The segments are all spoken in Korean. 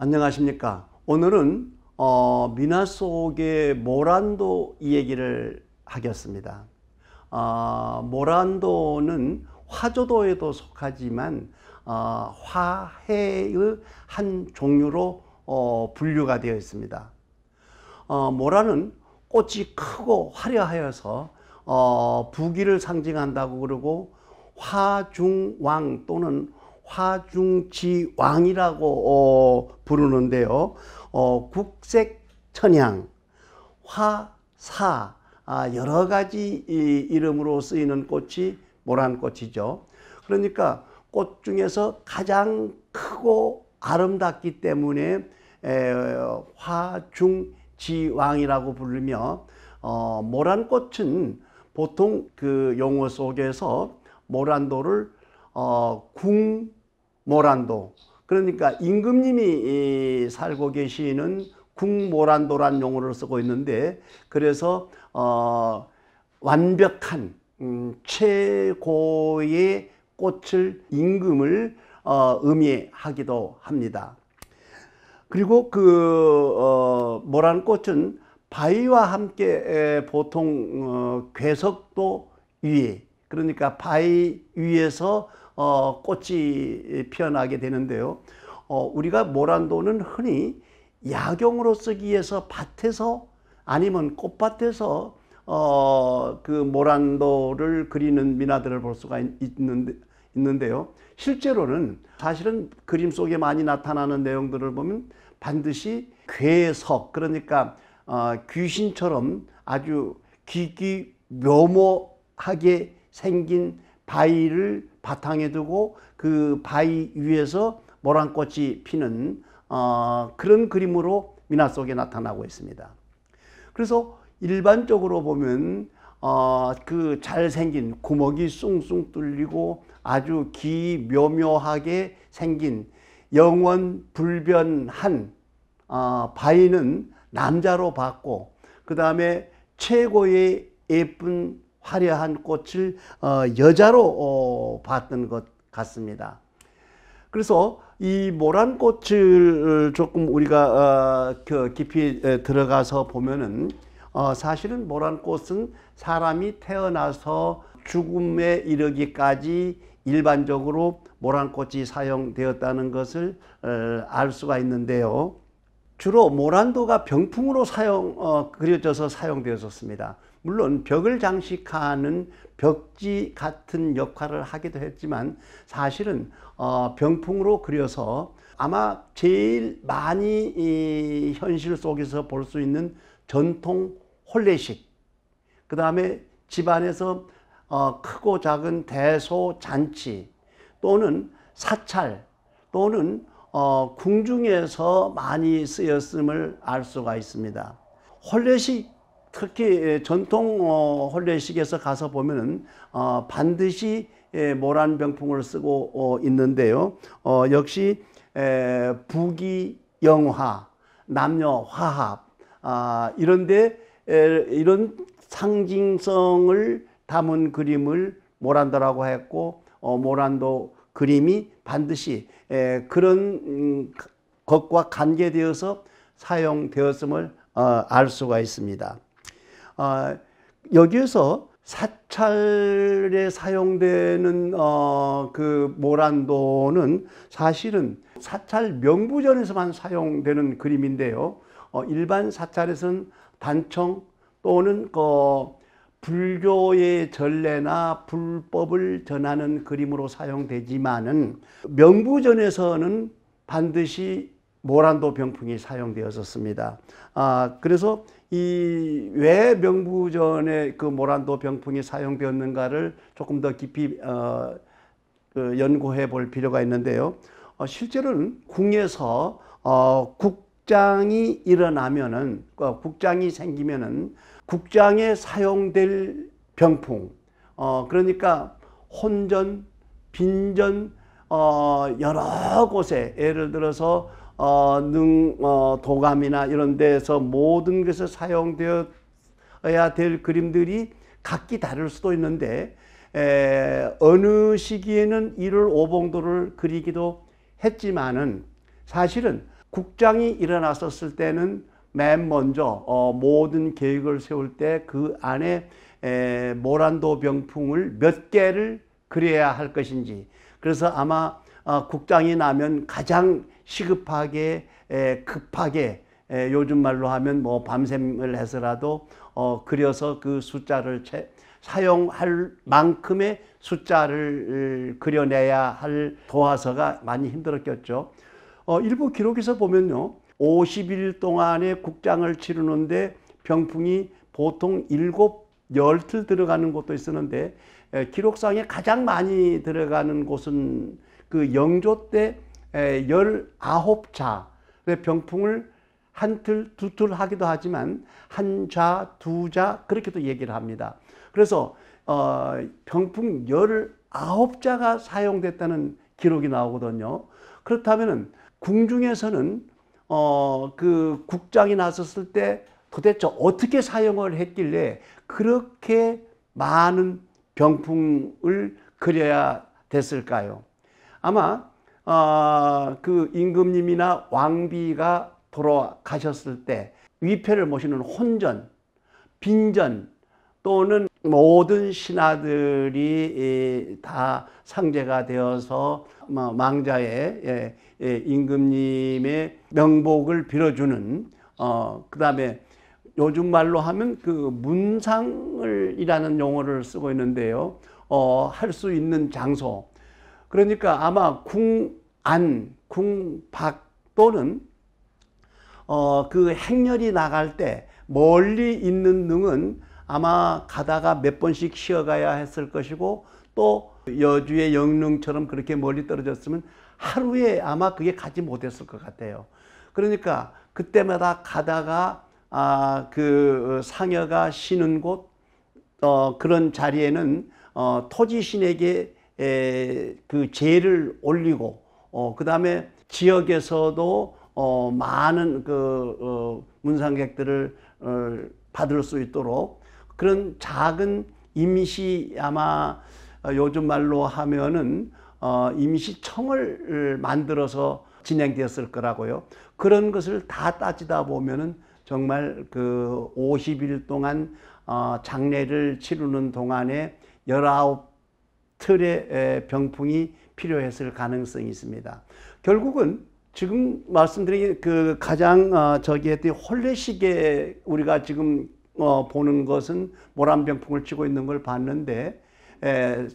안녕하십니까. 오늘은 미나 속의 모란도 얘기를 하겠습니다. 모란도는 화조도에도 속하지만 화해의 한 종류로 분류가 되어 있습니다. 모란은 꽃이 크고 화려하여서 부귀를 상징한다고 그러고 화중왕 또는 화중지왕이라고 부르는데요. 국색, 천향, 화사 여러 가지 이름으로 쓰이는 꽃이 모란꽃이죠. 그러니까 꽃 중에서 가장 크고 아름답기 때문에 화중지왕이라고 부르며 모란꽃은 보통 그 용어 속에서 모란도를 궁모란도, 그러니까 임금님이 살고 계시는 궁모란도란 용어를 쓰고 있는데, 그래서 완벽한 최고의 꽃을 임금을 의미하기도 합니다. 그리고 그 모란꽃은 바위와 함께 보통 괴석도 위에, 그러니까 바위 위에서 꽃이 피어나게 되는데요. 우리가 모란도는 흔히 야경으로 쓰기 위해서 밭에서 아니면 꽃밭에서 그 모란도를 그리는 미나들을 볼 수가 있는데요. 실제로는 사실은 그림 속에 많이 나타나는 내용들을 보면 반드시 괴석, 그러니까 귀신처럼 아주 기기묘모하게 생긴 바위를 바탕에 두고 그 바위 위에서 모란꽃이 피는 그런 그림으로 미나 속에 나타나고 있습니다. 그래서 일반적으로 보면 그 잘생긴 구멍이 숭숭 뚫리고 아주 기묘묘하게 생긴 영원불변한 바위는 남자로 봤고, 그 다음에 최고의 예쁜 화려한 꽃을 여자로 봤던 것 같습니다. 그래서 이 모란꽃을 조금 우리가 깊이 들어가서 보면은 사실은 모란꽃은 사람이 태어나서 죽음에 이르기까지 일반적으로 모란꽃이 사용되었다는 것을 알 수가 있는데요. 주로 모란도가 병풍으로 그려져서 사용되었습니다. 물론 벽을 장식하는 벽지 같은 역할을 하기도 했지만 사실은 병풍으로 그려서 아마 제일 많이 현실 속에서 볼 수 있는 전통 혼례식, 그 다음에 집안에서 크고 작은 대소잔치 또는 사찰 또는 궁중에서 많이 쓰였음을 알 수가 있습니다. 혼례식, 특히 전통 혼례식에서 가서 보면은 반드시 모란 병풍을 쓰고 있는데요. 역시 부귀영화, 남녀 화합 이런데 이런 상징성을 담은 그림을 모란도라고 했고, 모란도 그림이 반드시 그런 것과 관계되어서 사용되었음을 알 수가 있습니다. 여기에서 사찰에 사용되는 그 모란도는 사실은 사찰 명부전에서만 사용되는 그림인데요. 일반 사찰에서는 단청 또는 불교의 전례나 불법을 전하는 그림으로 사용되지만은 명부전에서는 반드시 모란도 병풍이 사용되었습니다. 그래서 왜 명부전에 그 모란도 병풍이 사용되었는가를 조금 더 깊이 연구해 볼 필요가 있는데요. 실제로는 궁에서 국장이 일어나면은, 국장이 생기면은 국장에 사용될 병풍, 그러니까 혼전, 빈전, 여러 곳에 예를 들어서 도감이나 이런 데서 모든 것에 사용되어야 될 그림들이 각기 다를 수도 있는데, 어느 시기에는 1월 오봉도를 그리기도 했지만은 사실은 국장이 일어났었을 때는 맨 먼저 모든 계획을 세울 때 그 안에 모란도 병풍을 몇 개를 그려야 할 것인지, 그래서 아마 국장이 나면 가장 시급하게 급하게 요즘 말로 하면 뭐 밤샘을 해서라도 그려서 그 숫자를 사용할 만큼의 숫자를 그려내야 할 도화서가 많이 힘들었겠죠. 일부 기록에서 보면요, 50일 동안의 국장을 치르는데 병풍이 보통 7, 10틀 들어가는 곳도 있었는데, 기록상에 가장 많이 들어가는 곳은 그 영조 때 19자 병풍을 한 틀, 두 틀 하기도 하지만 한 자, 두 자 그렇게도 얘기를 합니다. 그래서 병풍 19자가 사용됐다는 기록이 나오거든요. 그렇다면 궁중에서는 그 국장이 나섰을 때 도대체 어떻게 사용을 했길래 그렇게 많은 병풍을 그려야 됐을까요? 아마 그 임금님이나 왕비가 돌아가셨을 때 위패를 모시는 혼전, 빈전 또는 모든 신하들이 다 상제가 되어서 망자의 임금님의 명복을 빌어주는, 그 다음에 요즘 말로 하면 그 문상을이라는 용어를 쓰고 있는데요. 할 수 있는 장소. 그러니까 아마 궁안, 궁밖 또는 그 행렬이 나갈 때 멀리 있는 능은 아마 가다가 몇 번씩 쉬어가야 했을 것이고, 또 여주의 영릉처럼 그렇게 멀리 떨어졌으면 하루에 아마 그게 가지 못했을 것 같아요. 그러니까 그때마다 가다가 그 상여가 쉬는 곳, 그런 자리에는 토지신에게 그 제를 올리고, 그 다음에 지역에서도 많은 그 문상객들을 받을 수 있도록 그런 작은 임시, 아마 요즘 말로 하면은 임시청을 만들어서 진행되었을 거라고요. 그런 것을 다 따지다 보면은 정말 그 50일 동안 장례를 치르는 동안에 19틀의 병풍이 필요했을 가능성이 있습니다. 결국은 지금 말씀드린 그 가장 저기에 혼례식에 우리가 지금 보는 것은 모란병풍을 치고 있는 걸 봤는데,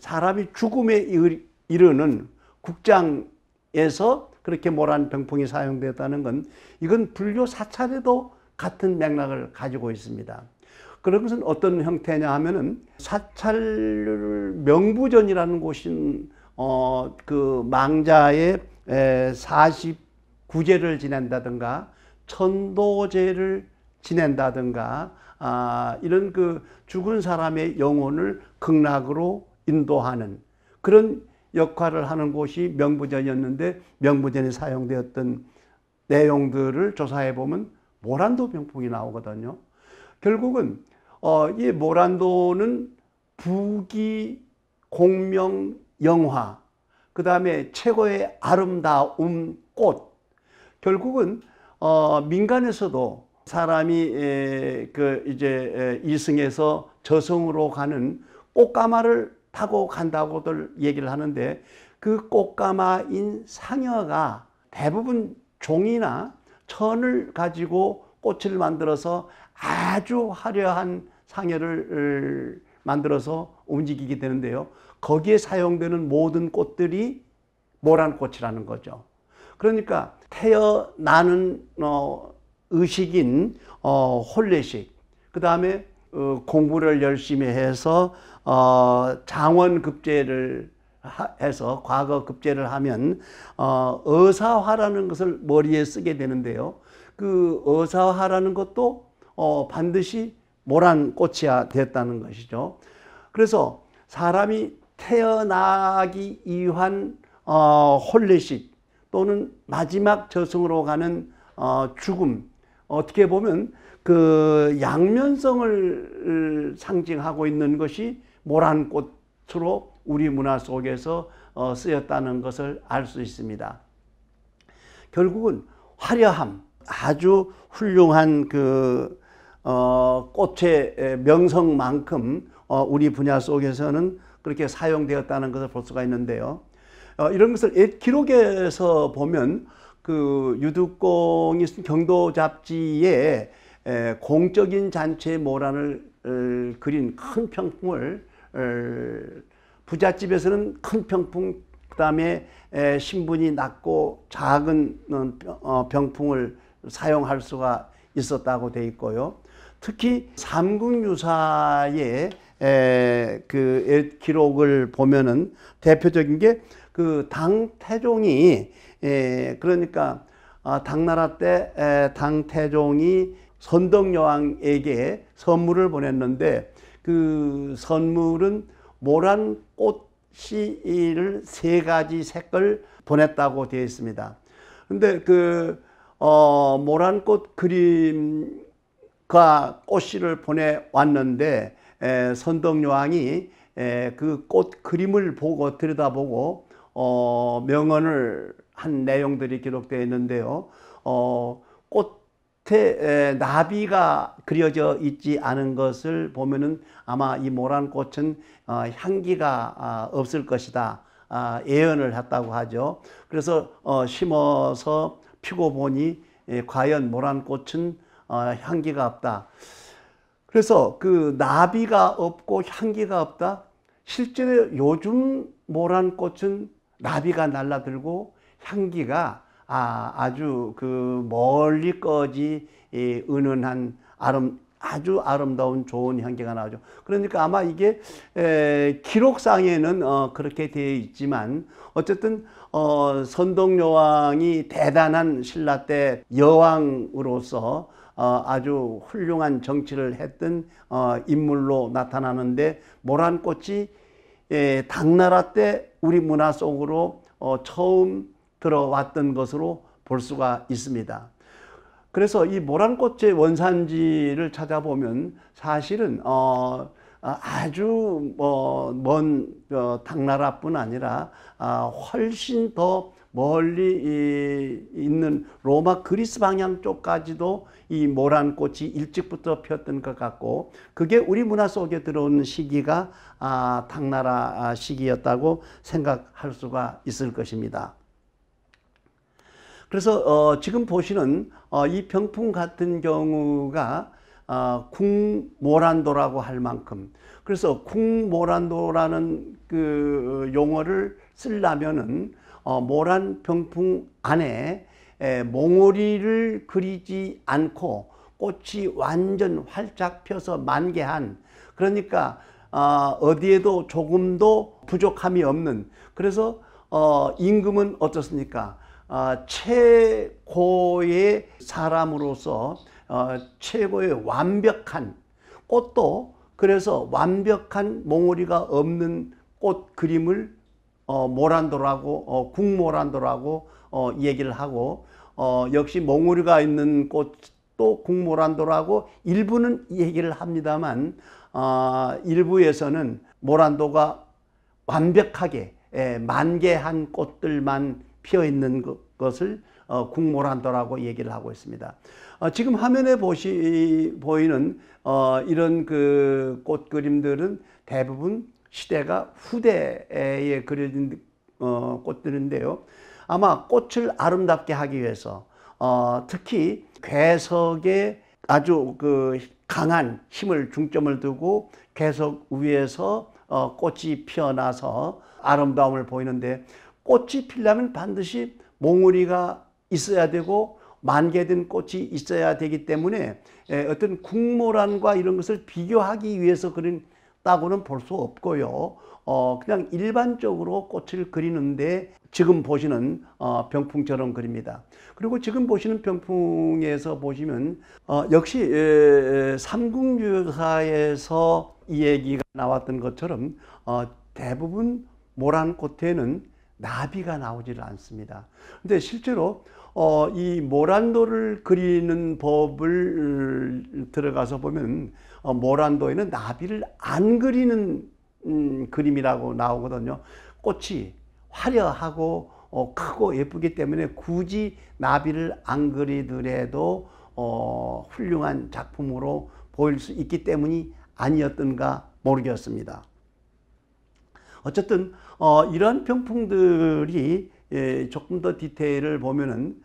사람이 죽음에 이르는 국장에서 그렇게 모란병풍이 사용되었다는 건, 이건 불교 사찰에도 같은 맥락을 가지고 있습니다. 그런 것은 어떤 형태냐 하면은, 사찰 명부전이라는 곳인 그 망자의 49제를 지낸다든가 천도제를 지낸다든가 이런 그 죽은 사람의 영혼을 극락으로 인도하는 그런 역할을 하는 곳이 명부전이었는데, 명부전에 사용되었던 내용들을 조사해 보면 모란도 병풍이 나오거든요. 결국은 이 모란도는 부귀, 공명, 영화, 그 다음에 최고의 아름다움, 꽃. 결국은 민간에서도 사람이 그 이제 이승에서 저승으로 가는 꽃가마를 타고 간다고들 얘기를 하는데, 그 꽃가마인 상여가 대부분 종이나 천을 가지고 꽃을 만들어서 아주 화려한 상여를 만들어서 움직이게 되는데요. 거기에 사용되는 모든 꽃들이 모란꽃이라는 거죠. 그러니까 태어나는 의식인 혼례식, 그 다음에 공부를 열심히 해서 장원급제를 해서 과거급제를 하면 어사화라는 것을 머리에 쓰게 되는데요. 그 어사화라는 것도 반드시 모란꽃이야 됐다는 것이죠. 그래서 사람이 태어나기 위한 혼례식 또는 마지막 저승으로 가는 죽음, 어떻게 보면 그 양면성을 상징하고 있는 것이 모란꽃으로 우리 문화 속에서 쓰였다는 것을 알 수 있습니다. 결국은 화려함, 아주 훌륭한 꽃의 명성만큼 우리 분야 속에서는 그렇게 사용되었다는 것을 볼 수가 있는데요. 이런 것을 옛 기록에서 보면 유득공이 쓴 경도 잡지에 공적인 잔치의 모란을 그린 큰 병풍을 부잣집에서는 큰 병풍, 그 다음에 신분이 낮고 작은 병풍을 사용할 수가 있었다고 되어 있고요. 특히 삼국유사의 기록을 보면은 대표적인 게 당태종이 그러니까 당나라 때 당태종이 선덕여왕에게 선물을 보냈는데 그 선물은 모란 꽃씨를 3가지 색을 보냈다고 되어 있습니다. 근데 모란꽃 그림과 꽃씨를 보내왔는데 선덕여왕이 그 꽃 그림을 보고 들여다보고 명언을 한 내용들이 기록되어 있는데요. 꽃에 나비가 그려져 있지 않은 것을 보면은 아마 이 모란꽃은 향기가 없을 것이다 예언을 했다고 하죠. 그래서 심어서 피고 보니 과연 모란꽃은 향기가 없다. 그래서 나비가 없고 향기가 없다. 실제로 요즘 모란꽃은 나비가 날아들고 향기가 아주 멀리까지 은은한 아주 아름다운 좋은 향기가 나오죠. 그러니까 아마 이게 기록상에는 그렇게 되어 있지만 어쨌든 선덕여왕이 대단한 신라 때 여왕으로서 아주 훌륭한 정치를 했던 인물로 나타나는데 모란꽃이 당나라 때 우리 문화 속으로 처음 들어왔던 것으로 볼 수가 있습니다. 그래서 이 모란꽃의 원산지를 찾아보면 사실은 아주 먼 당나라뿐 아니라 훨씬 더 멀리 있는 로마 그리스 방향 쪽까지도 이 모란꽃이 일찍부터 피었던 것 같고 그게 우리 문화 속에 들어오는 시기가 당나라 시기였다고 생각할 수가 있을 것입니다. 그래서 지금 보시는 이 병풍 같은 경우가 궁모란도라고 할 만큼 그래서 궁모란도라는 용어를 쓰려면은 모란 병풍 안에 몽오리를 그리지 않고 꽃이 완전 활짝 펴서 만개한 그러니까 어디에도 조금도 부족함이 없는 그래서 임금은 어떻습니까? 최고의 사람으로서 최고의 완벽한 꽃도 그래서 완벽한 몽오리가 없는 꽃 그림을 모란도라고 궁모란도라고 얘기를 하고 역시 몽오리가 있는 꽃도 궁모란도라고 일부는 얘기를 합니다만 일부에서는 모란도가 완벽하게 만개한 꽃들만 피어 있는 것을 궁모란도라고 얘기를 하고 있습니다. 지금 화면에 보이는 이런 꽃 그림들은 대부분 시대가 후대에 그려진 꽃들인데요. 아마 꽃을 아름답게 하기 위해서 특히 괴석에 아주 강한 힘을 중점을 두고 괴석 위에서 꽃이 피어나서 아름다움을 보이는데 꽃이 피려면 반드시 몽우리가 있어야 되고 만개된 꽃이 있어야 되기 때문에 어떤 궁모란과 이런 것을 비교하기 위해서 그린다고는 볼 수 없고요. 그냥 일반적으로 꽃을 그리는데 지금 보시는 병풍처럼 그립니다. 그리고 지금 보시는 병풍에서 보시면 역시 삼국유사에서 이 얘기가 나왔던 것처럼 대부분 모란꽃에는 나비가 나오질 않습니다. 근데 실제로 이 모란도를 그리는 법을 들어가서 보면 모란도에는 나비를 안 그리는 그림이라고 나오거든요. 꽃이 화려하고 크고 예쁘기 때문에 굳이 나비를 안 그리더라도 훌륭한 작품으로 보일 수 있기 때문이 아니었던가 모르겠습니다. 어쨌든 이런 병풍들이 조금 더 디테일을 보면은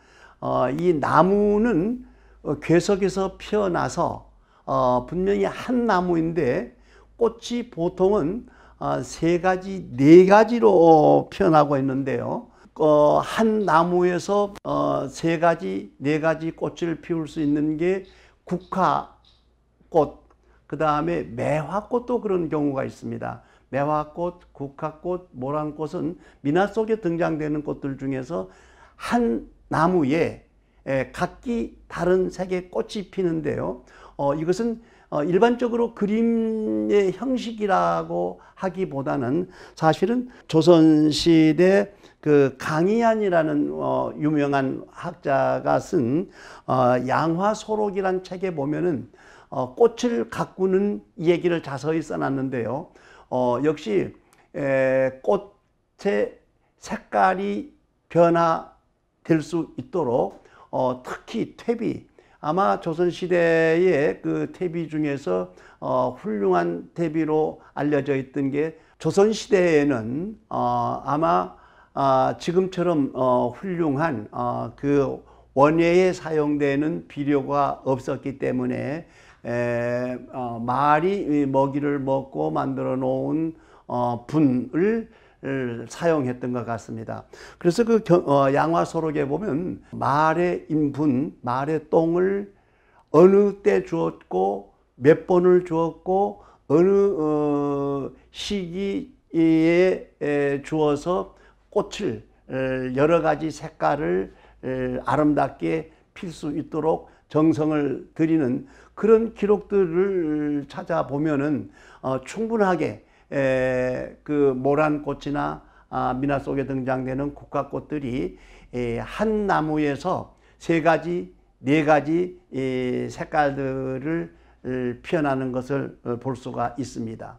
이 나무는 괴석에서 피어나서 분명히 한 나무인데 꽃이 보통은 세 가지, 네 가지로 피어나고 있는데요. 한 나무에서 세 가지, 네 가지 꽃을 피울 수 있는 게 국화꽃, 그 다음에 매화꽃도 그런 경우가 있습니다. 매화꽃, 국화꽃, 모란꽃은 미나 속에 등장되는 꽃들 중에서 한 나무에 각기 다른 색의 꽃이 피는데요. 이것은 일반적으로 그림의 형식이라고 하기보다는 사실은 조선시대 그 강희안이라는 유명한 학자가 쓴 양화소록이란 책에 보면은 꽃을 가꾸는 얘기를 자세히 써놨는데요. 역시 꽃의 색깔이 변화될 수 있도록 특히 퇴비, 아마 조선시대의 그 퇴비 중에서 훌륭한 퇴비로 알려져 있던 게 조선시대에는 아마 지금처럼 훌륭한 그 원예에 사용되는 비료가 없었기 때문에 말이 먹이를 먹고 만들어 놓은 분을 사용했던 것 같습니다. 그래서 그 양화소록에 보면 말의 인분, 말의 똥을 어느 때 주었고 몇 번을 주었고 어느 시기에 주어서 꽃을 여러 가지 색깔을 아름답게 필 수 있도록 정성을 들이는 그런 기록들을 찾아보면은 충분하게 그 모란꽃이나 미나 속에 등장되는 국화꽃들이 한 나무에서 세 가지, 네 가지 색깔들을 피어나는 것을 볼 수가 있습니다.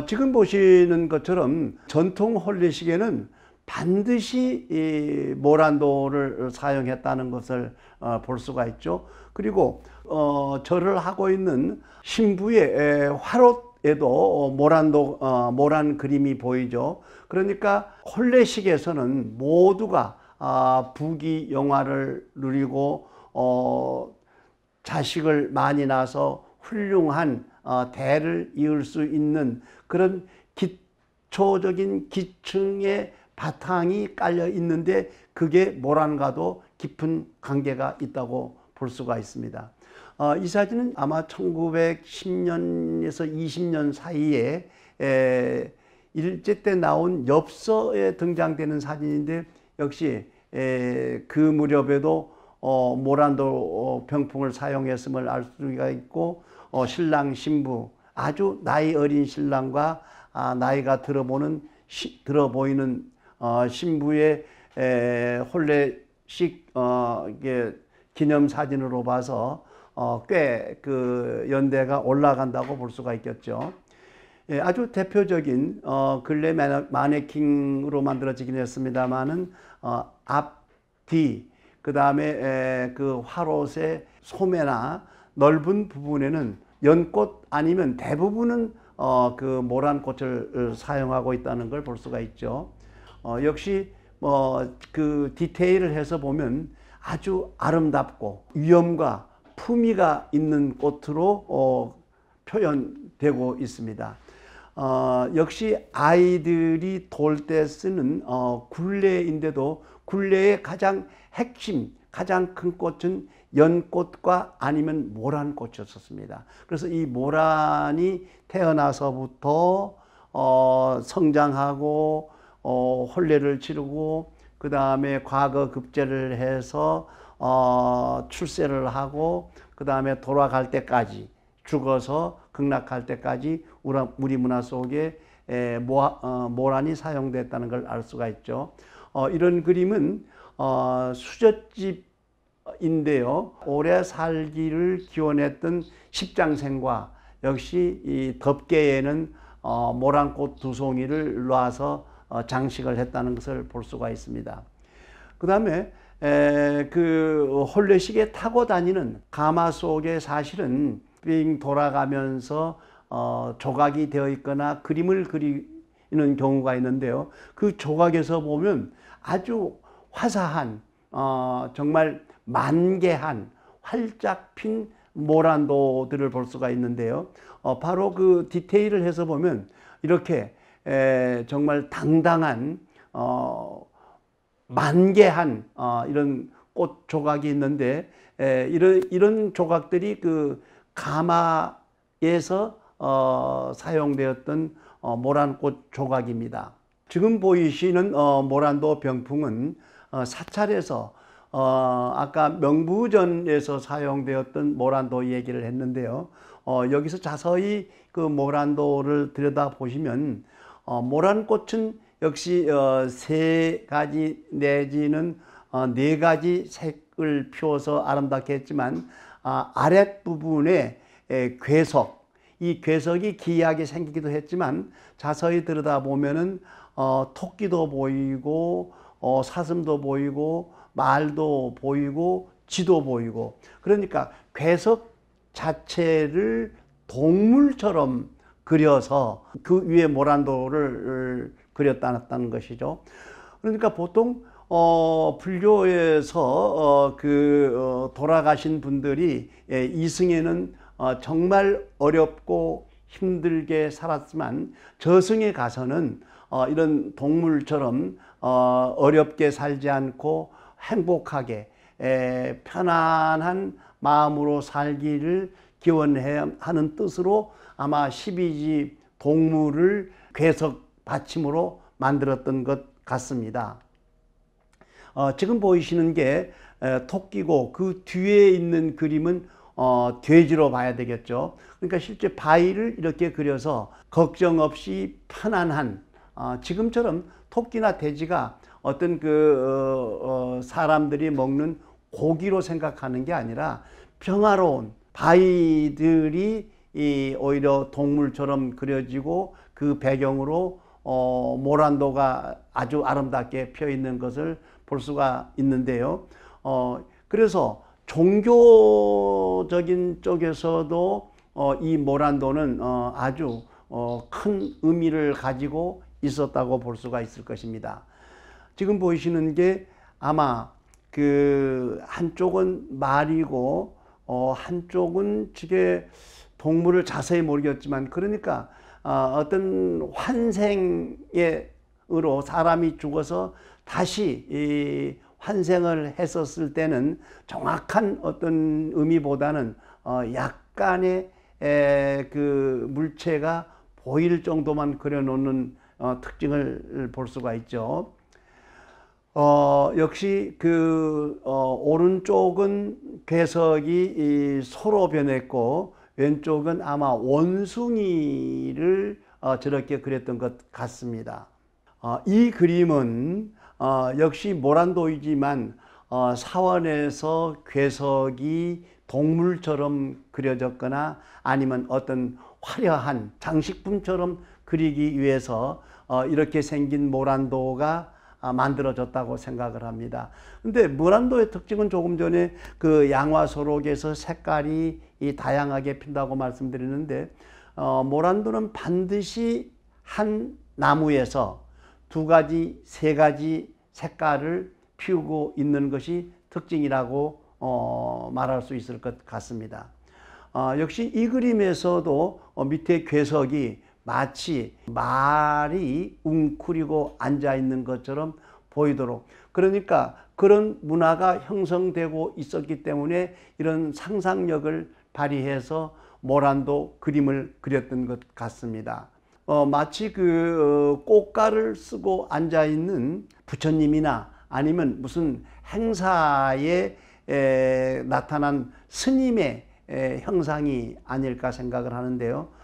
지금 보시는 것처럼 전통 혼례식에는 반드시 모란도를 사용했다는 것을 볼 수가 있죠. 그리고 절을 하고 있는 신부의 화롯에도 모란 그림이 보이죠. 그러니까 혼례식에서는 모두가 부귀영화를 누리고 자식을 많이 낳아서 훌륭한 대를 이을 수 있는 그런 기초적인 기층의 바탕이 깔려 있는데 그게 모란과도 깊은 관계가 있다고 볼 수가 있습니다. 이 사진은 아마 1910년에서 20년 사이에 일제 때 나온 엽서에 등장되는 사진인데 역시 그 무렵에도 모란도 병풍을 사용했음을 알 수가 있고 신랑 신부 아주 나이 어린 신랑과 나이가 들어 보이는 신부의 혼례식 기념 사진으로 봐서 꽤 그 연대가 올라간다고 볼 수가 있겠죠. 아주 대표적인 근래 마네킹으로 만들어지긴 했습니다만은 앞뒤 그 다음에 그 화롯의 소매나 넓은 부분에는 연꽃 아니면 대부분은 그 모란꽃을 사용하고 있다는 걸 볼 수가 있죠. 역시 그 디테일을 해서 보면 아주 아름답고 위엄과 품위가 있는 꽃으로 표현되고 있습니다. 역시 아이들이 돌 때 쓰는 굴레인데도 굴레의 가장 핵심, 가장 큰 꽃은 연꽃과 아니면 모란꽃이었습니다. 그래서 이 모란이 태어나서부터 성장하고 혼례를 치르고 그 다음에 과거 급제를 해서 출세를 하고 그 다음에 돌아갈 때까지 죽어서 극락할 때까지 우리 문화 속에 모란이 사용됐다는 걸 알 수가 있죠. 이런 그림은 수젖집인데요. 오래 살기를 기원했던 십장생과 역시 이 덮개에는 모란꽃 두 송이를 놔서 장식을 했다는 것을 볼 수가 있습니다. 그 다음에 그 혼례식에 타고 다니는 가마 속에 사실은 빙 돌아가면서 조각이 되어 있거나 그림을 그리는 경우가 있는데요. 그 조각에서 보면 아주 화사한 정말 만개한 활짝 핀 모란도들을 볼 수가 있는데요. 바로 그 디테일을 해서 보면 이렇게 정말 당당한 만개한 이런 꽃 조각이 있는데 이런 조각들이 그 가마에서 사용되었던 모란꽃 조각입니다. 지금 보이시는 모란도 병풍은 사찰에서 아까 명부전에서 사용되었던 모란도 얘기를 했는데요. 여기서 자세히 그 모란도를 들여다보시면 모란꽃은 역시 세 가지 내지는 네 가지 색을 피워서 아름답게 했지만 아랫부분에 괴석, 이 괴석이 기이하게 생기기도 했지만 자세히 들여다보면은 토끼도 보이고 사슴도 보이고 말도 보이고 쥐도 보이고, 그러니까 괴석 자체를 동물처럼 그려서 그 위에 모란도를 그렸다는 것이죠. 그러니까 보통 불교에서 돌아가신 분들이 이승에는 정말 어렵고 힘들게 살았지만 저승에 가서는 이런 동물처럼 어렵게 살지 않고 행복하게 편안한 마음으로 살기를 기원해야 하는 뜻으로 아마 12지 동물을 괴석 받침으로 만들었던 것 같습니다. 지금 보이시는 게 토끼고 그 뒤에 있는 그림은 돼지로 봐야 되겠죠. 그러니까 실제 바위를 이렇게 그려서 걱정 없이 편안한, 지금처럼 토끼나 돼지가 어떤 사람들이 먹는 고기로 생각하는 게 아니라 평화로운 바위들이 오히려 동물처럼 그려지고 그 배경으로 모란도가 아주 아름답게 펴 있는 것을 볼 수가 있는데요. 그래서 종교적인 쪽에서도 이 모란도는 아주 큰 의미를 가지고 있었다고 볼 수가 있을 것입니다. 지금 보이시는 게 아마 그 한쪽은 말이고 한쪽은 저게 동물을 자세히 모르겠지만, 그러니까 어떤 환생으로 사람이 죽어서 다시 환생을 했었을 때는 정확한 어떤 의미보다는 약간의 그 물체가 보일 정도만 그려놓는 특징을 볼 수가 있죠. 역시 그 오른쪽은 괴석이 소로 변했고 왼쪽은 아마 원숭이를 저렇게 그렸던 것 같습니다. 이 그림은 역시 모란도이지만 사원에서 괴석이 동물처럼 그려졌거나 아니면 어떤 화려한 장식품처럼 그리기 위해서 이렇게 생긴 모란도가 만들어졌다고 생각을 합니다. 근데 모란도의 특징은 조금 전에 그 양화소록에서 색깔이 다양하게 핀다고 말씀드렸는데, 모란도는 반드시 한 나무에서 두 가지, 세 가지 색깔을 피우고 있는 것이 특징이라고 말할 수 있을 것 같습니다. 역시 이 그림에서도 밑에 괴석이 마치 말이 웅크리고 앉아 있는 것처럼 보이도록, 그러니까 그런 문화가 형성되고 있었기 때문에 이런 상상력을 발휘해서 모란도 그림을 그렸던 것 같습니다. 마치 그 꽃가를 쓰고 앉아 있는 부처님이나 아니면 무슨 행사에 나타난 스님의 형상이 아닐까 생각을 하는데요.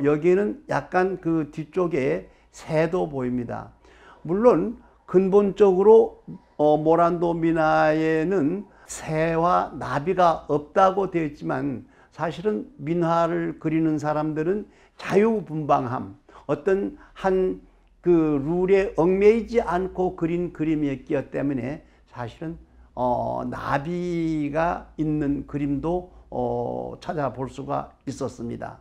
여기에는 약간 그 뒤쪽에 새도 보입니다. 물론 근본적으로 모란도 민화에는 새와 나비가 없다고 되어 있지만, 사실은 민화를 그리는 사람들은 자유분방함, 어떤 한 그 룰에 얽매이지 않고 그린 그림이었기 때문에 사실은 나비가 있는 그림도 찾아볼 수가 있었습니다.